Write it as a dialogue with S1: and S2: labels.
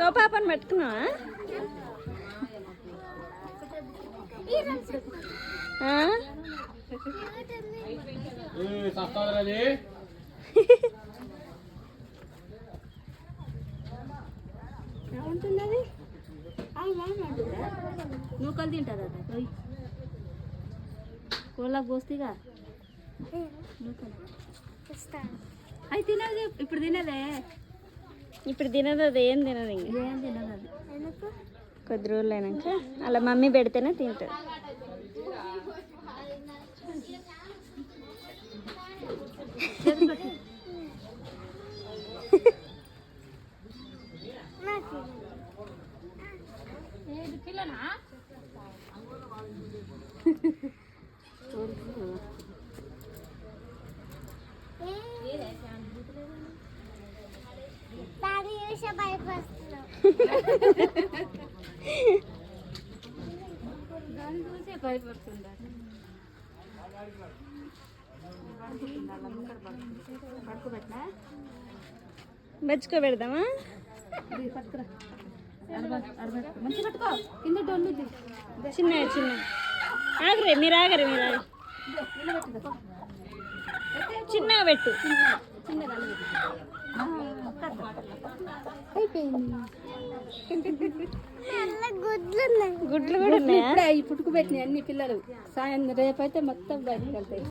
S1: కో పాపని పట్టుకున్నావా?
S2: ఉంటుంది అది నూకలు తింటుంది అది పోయి కోళ్ళకు పోస్తేగా నూకలు అవి తినదు ఇప్పుడు తినదే.
S1: ఇప్పుడు తినదు, అది ఏం తినదు. ఇంక
S2: ఏం తినదు అది.
S1: కొద్ది రోజులు అయినాక అలా మమ్మీ పెడితేనే తింటుంది.
S2: దాన్ని చూసే భయపడుతుందా? పడుకోబెట్టినా
S1: బచ్చుకో పెడదామా?
S2: పట్టుకురా మంచి పట్టుకో కింద డొల్లు
S1: చిన్న చిన్న ఆగరే మీరు ఆగరే చిన్నగా పెట్టు. గుడ్లు కూడా ఉన్నాయా?
S2: ఈ పుట్టుకు పెట్టినాయి అన్ని పిల్లలు. సాయంత్రం రేపైతే మొత్తం బయటకు వెళ్తాయి.